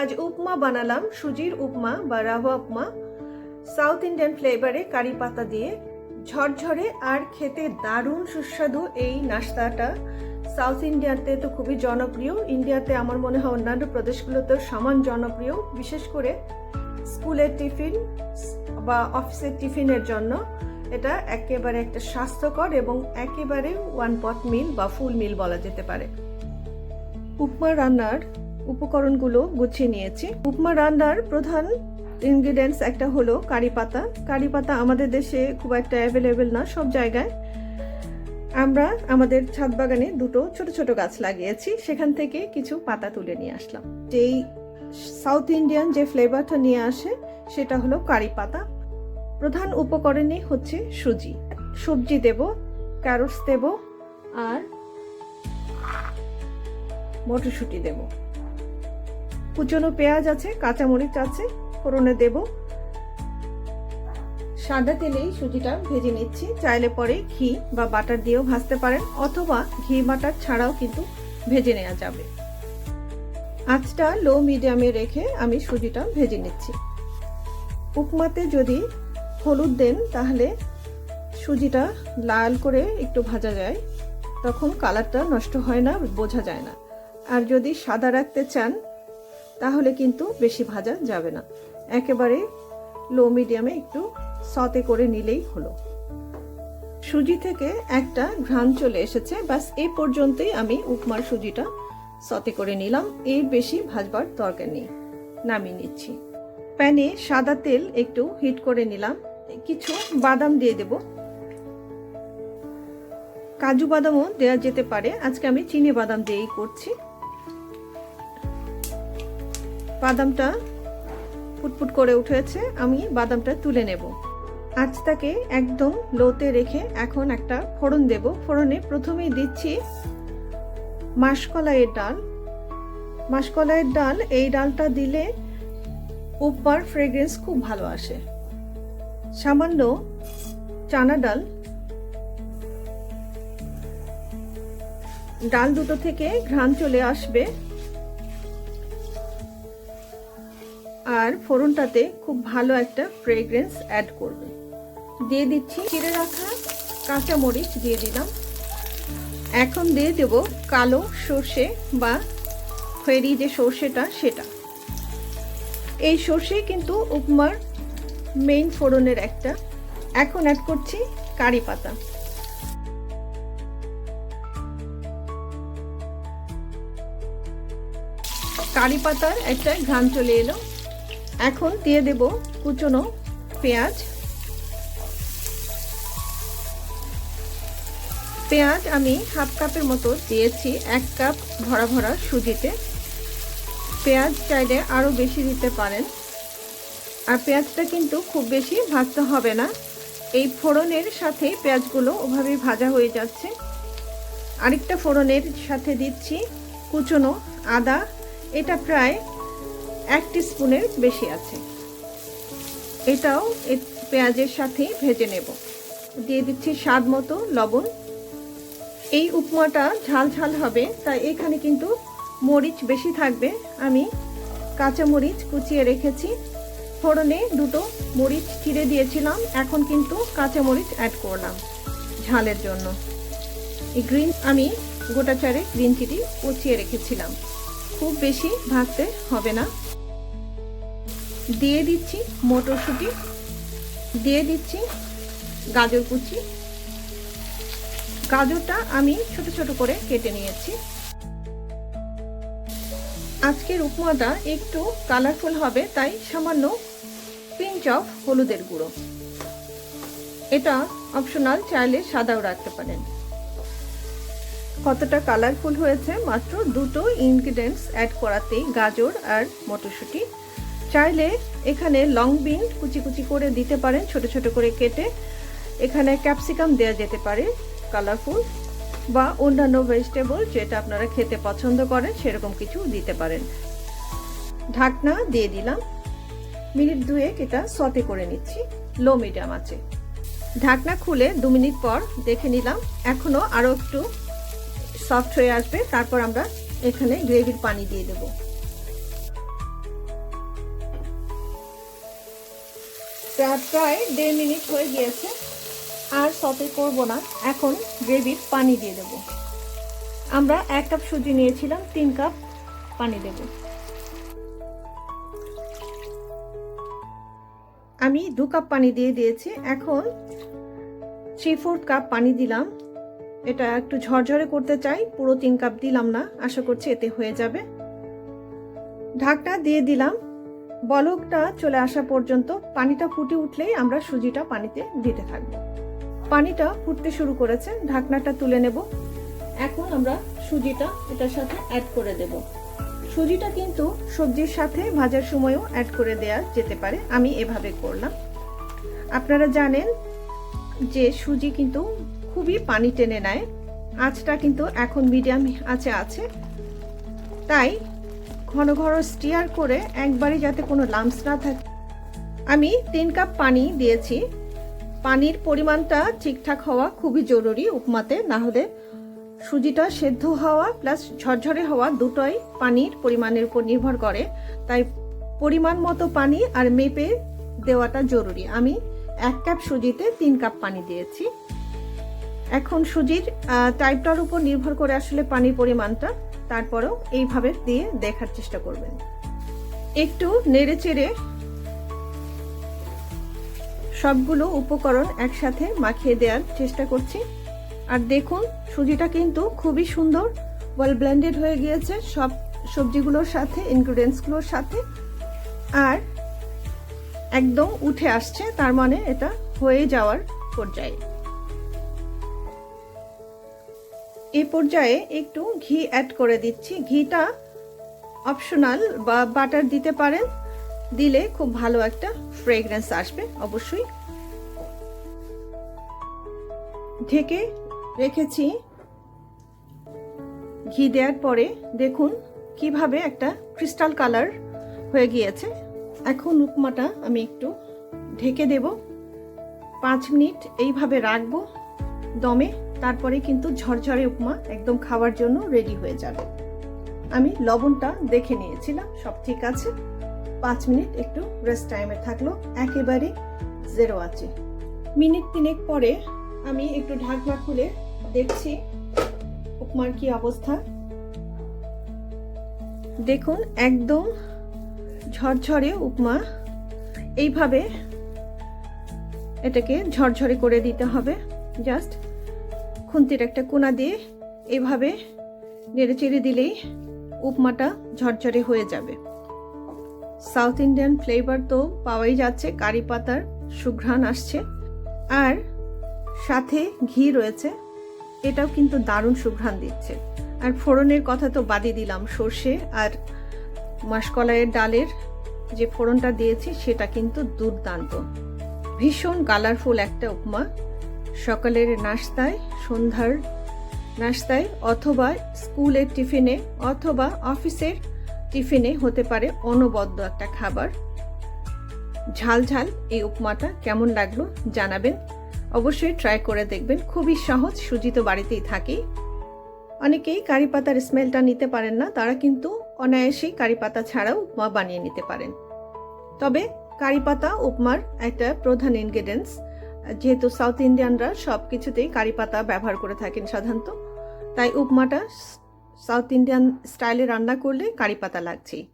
আজ উপমা বানালাম, সুজির উপমা বা রাভা উপমা। সাউথ ইন্ডিয়ান ফ্লেভারে কারি পাতা দিয়ে ঝরঝরে আর খেতে দারুণ সুস্বাদু এই নাস্তাটা সাউথ ইন্ডিয়াতে তো খুবই জনপ্রিয়। ইন্ডিয়াতে আমার মনে হয় অন্যান্য প্রদেশগুলোতেও সমান জনপ্রিয়, বিশেষ করে স্কুলের টিফিন বা অফিসের টিফিনের জন্য। এটা একেবারে একটা স্বাস্থ্যকর এবং একেবারে ওয়ান পট মিল বা ফুল মিল বলা যেতে পারে। উপমা রান্নার উপকরণগুলো গুছিয়ে নিয়েছি। উপমা রান্নার প্রধান ইনগ্রিডিয়েন্টস একটা হলো কারি পাতা। কারি পাতা আমাদের দেশে খুব একটা অ্যাভেলেবেল না সব জায়গায়। আমরা আমাদের ছাদ বাগানে দুটো ছোট ছোট গাছ লাগিয়েছি, সেখান থেকে কিছু পাতা তুলে নিয়ে আসলাম। যেই সাউথ ইন্ডিয়ান যে ফ্লেভারটা নিয়ে আসে সেটা হলো কারি পাতা। প্রধান উপকরণই হচ্ছে সুজি, সবজি দেব, ক্যারটস দেব আর মটরশুঁটি দেব। কুচনো পেঁয়াজ আছে, কাঁচামরিচ আছে, ফোড়নে দেব। সাদা তেলেই সুজিটা ভেজে নিচ্ছি। চাইলে পরে ঘি বা বাটার দিয়েও ভাজতে পারেন, অথবা ঘি বাটার ছাড়াও কিন্তু ভেজে নেওয়া যাবে। আঁচটা লো মিডিয়ামে রেখে আমি সুজিটা ভেজে নিচ্ছি। উপমাতে যদি হলুদ দেন তাহলে সুজিটা লাল করে একটু ভাজা যায়, তখন কালারটা নষ্ট হয় না, বোঝা যায় না। আর যদি সাদা রাখতে চান তাহলে কিন্তু বেশি ভাজা যাবে না, একেবারে লো মিডিয়ামে একটু সতে করে নিলেই হলো। সুজি থেকে একটা ঘ্রাণ চলে এসেছে, বাস এই পর্যন্তই আমি উপমার সুজিটা সতে করে নিলাম। এর বেশি ভাজবার দরকার নেই, নামিয়ে নিচ্ছি। প্যানে সাদা তেল একটু হিট করে নিলাম। কিছু বাদাম দিয়ে দেব, কাজু বাদামও দেওয়া যেতে পারে, আজকে আমি চিনি বাদাম দিয়েই করছি। বাদামটা ফুটফুট করে উঠেছে, আমি বাদামটা তুলে নেব। আঁচটাকে একদম লোতে রেখে এখন একটা ফোড়ন দেব। ফোড়নে প্রথমেই দিচ্ছি মাসকলাইয়ের ডাল। মাসকলাইয়ের ডাল, এই ডালটা দিলে উপমার ফ্রেগ্রেন্স খুব ভালো আসে। সামান্য চানা ডাল, ডাল দুটো থেকে ঘ্রাণ চলে আসবে আর ফোড়নটাতে খুব ভালো একটা ফ্রেগ্রেন্স অ্যাড করবে। দিয়ে দিচ্ছি চিড়ে রাখা কাঁচা মরিচ, দিয়ে দিলাম। এখন দিয়ে দেব কালো সর্ষে বা খয়েরি যে সর্ষেটা সেটা। এই সর্ষে কিন্তু উপমার মেইন ফোড়নের একটা। এখন অ্যাড করছি কারি পাতা। কারি পাতার একটা ঘ্রাণ চলে এলো। এখন দিয়ে দেব কুচনো পেঁয়াজ। পেঁয়াজ আমি হাফ কাপের মতো দিয়েছি 1 কাপ ভরা ভরা সুজিতে। পেঁয়াজ চাইলে আরও বেশি দিতে পারেন। আর পেঁয়াজটা কিন্তু খুব বেশি ভাজতে হবে না, এই ফোড়নের সাথে পেঁয়াজগুলো ওভাবেই ভাজা হয়ে যাচ্ছে। আরেকটা ফোড়নের সাথে দিচ্ছি কুচনো আদা, এটা প্রায় 1 টিস্পুনের বেশি আছে, এটাও পেঁয়াজের সাথে ভেজে নেব। দিয়ে দিচ্ছি স্বাদ মতো লবণ। এই উপমাটা ঝাল ঝাল হবে, তাই এখানে কিন্তু মরিচ বেশি থাকবে। আমি কাঁচা মরিচ কুচিয়ে রেখেছি, ফোড়নে দুটো মরিচ চিড়ে দিয়েছিলাম, এখন কিন্তু কাঁচা মরিচ অ্যাড করলাম ঝালের জন্য। এই গ্রিন আমি গোটা 4 গ্রিন চিলি কুচিয়ে রেখেছিলাম, খুব বেশি ভাজতে হবে না। দিয়ে দিচ্ছি মটরশুঁটি, দিয়ে দিচ্ছি গাজর কুচি। গাজরটা আমি ছোট ছোট করে কেটে নিয়েছি। আজকের উপমাটা একটু কালারফুল হবে, তাই সামান্য পিঞ্চ অফ হলুদের গুঁড়ো। এটা অপশনাল, চাইলে সাদাও রাখতে পারেন। কতটা কালারফুল হয়েছে মাত্র দুটো ইনগ্রিডিয়েন্টস অ্যাড করাতেই, গাজর আর মটরশুঁটি। চাইলে এখানে লং বিন কুচি কুচি করে দিতে পারেন, ছোট ছোট করে কেটে। এখানে ক্যাপসিকাম দেওয়া যেতে পারে কালারফুল, বা অন্যান্য ভেজিটেবল যেটা আপনারা খেতে পছন্দ করেন সেরকম কিছু দিতে পারেন। ঢাকনা দিয়ে দিলাম, মিনিট 2 এটা সতে করে নিচ্ছি লো মিডিয়াম আছে। ঢাকনা খুলে 2 মিনিট পর দেখে নিলাম, এখনো আরো একটু সফট হয়ে আসবে। তারপর আমরা এখানে গ্রেভির পানি দিয়ে দেব। প্রায় 1.5 মিনিট হয়ে গিয়েছে, আর সতে করব না। এখন গ্রেভির পানি দিয়ে দেব। আমরা 1 কাপ সুজি নিয়েছিলাম, 3 কাপ পানি দেব। আমি 2 কাপ পানি দিয়ে দিয়েছি। এখন 3/4 কাপ পানি দিলাম। এটা একটু ঝরঝরে করতে চাই, পুরো 3 কাপ দিলাম না, আশা করছি এতে হয়ে যাবে। ঢাকনা দিয়ে দিলাম। বলকটা চলে আসা পর্যন্ত, পানিটা ফুটে উঠলেই আমরা সুজিটা পানিতে দিতে থাকবো। পানিটা ফুটতে শুরু করেছে, ঢাকনাটা তুলে নেব। এখন আমরা সুজিটা এটার সাথে অ্যাড করে দেব। সুজিটা কিন্তু সবজির সাথে ভাজার সময়ও অ্যাড করে দেয়া যেতে পারে, আমি এভাবে করলাম। আপনারা জানেন যে সুজি কিন্তু খুবই পানি টেনে নেয়। আঁচটা কিন্তু এখন মিডিয়াম আঁচে আছে, তাই ঘন ঘন স্টিয়ার করে একবারে যাতে কোনো লাম্পস না থাকে। আমি 3 কাপ পানি দিয়েছি। পানির পরিমাণটা ঠিকঠাক হওয়া খুবই জরুরি উপমাতে, না হলে সুজিটা সেদ্ধ হওয়া প্লাস ঝরঝরে হওয়া দুটোই পানির পরিমাণের উপর নির্ভর করে। তাই পরিমাণ মতো পানি আর মেপে দেওয়াটা জরুরি। আমি 1 কাপ সুজিতে 3 কাপ পানি দিয়েছি। এখন সুজির টাইপটার উপর নির্ভর করে আসলে পানির পরিমাণটা, তারপরেও এইভাবে দিয়ে দেখার চেষ্টা করবেন। একটু নেড়ে চেড়ে সবগুলো উপকরণ একসাথে মাখিয়ে দেওয়ার চেষ্টা করছি। আর দেখুন সুজিটা কিন্তু খুবই সুন্দর ওয়েল ব্লেন্ডেড হয়ে গিয়েছে সব সবজিগুলোর সাথে, ইনগ্রেডিয়েন্টসগুলোর সাথে, আর একদম উঠে আসছে, তার মানে এটা হয়ে যাওয়ার পর্যায়ে। এই পর্যায়ে একটু ঘি অ্যাড করে দিচ্ছি। ঘিটা অপশনাল, বা বাটার দিতে পারেন, দিলে খুব ভালো একটা ফ্রেগ্রেন্স আসবে অবশ্যই। ঢেকে রেখেছি। ঘি দেওয়ার পরে দেখুন কিভাবে একটা ক্রিস্টাল কালার হয়ে গিয়েছে। এখন উপমাটা আমি একটু ঢেকে দেব, 5 মিনিট এইভাবে রাখবো দমে, তারপরে কিন্তু ঝরঝরে উপমা একদম খাওয়ার জন্য রেডি হয়ে যাবে। আমি লবণটা দেখে নিয়েছিলাম, সব ঠিক আছে। 5 মিনিট একটু রেস্ট টাইমে থাকলো, একেবারে 0 আছে। মিনিট 3 পরে আমি একটু ঢাকনা খুলে দেখছি উপমার কি অবস্থা। দেখুন একদম ঝরঝরে উপমা। এইভাবে এটাকে ঝরঝরে করে দিতে হবে। জাস্ট খুন্তির একটা কোনা দিয়ে এইভাবে নেড়ে চেড়ে দিলেই উপমাটা ঝরঝরে হয়ে যাবে। সাউথ ইন্ডিয়ান ফ্লেভার তো পাওয়াই যাচ্ছে, কারি পাতার সুঘ্রাণ আসছে, আর সাথে ঘি রয়েছে, এটাও কিন্তু দারুণ সুঘ্রাণ দিচ্ছে। আর ফোড়নের কথা তো বাদই দিলাম, সর্ষে আর মাসকলাইয়ের ডালের যে ফোড়নটা দিয়েছি সেটা কিন্তু দুর্দান্ত। ভীষণ কালারফুল একটা উপমা। সকালের নাস্তায়, সন্ধ্যার নাস্তায়, অথবা স্কুলের টিফিনে, অথবা অফিসের টিফিনে হতে পারে অনবদ্য একটা খাবার। ঝাল ঝাল এই উপমাটা কেমন লাগলো জানাবেন, অবশ্যই ট্রাই করে দেখবেন। খুবই সহজ, সুজি তো বাড়িতেই থাকে। অনেকেই কারি পাতার স্মেলটা নিতে পারেন না, তারা কিন্তু অনায়াসেই কারি পাতা ছাড়াও উপমা বানিয়ে নিতে পারেন। তবে কারি পাতা উপমার একটা প্রধান ইনগ্রেডিয়েন্টস, যেহেতু সাউথ ইন্ডিয়ানরা সব কিছুতেই কারি পাতা ব্যবহার করে থাকেন সাধারণত, তাই উপমাটা সাউথ ইন্ডিয়ান স্টাইলে রান্না করলে কারি পাতা লাগছেই।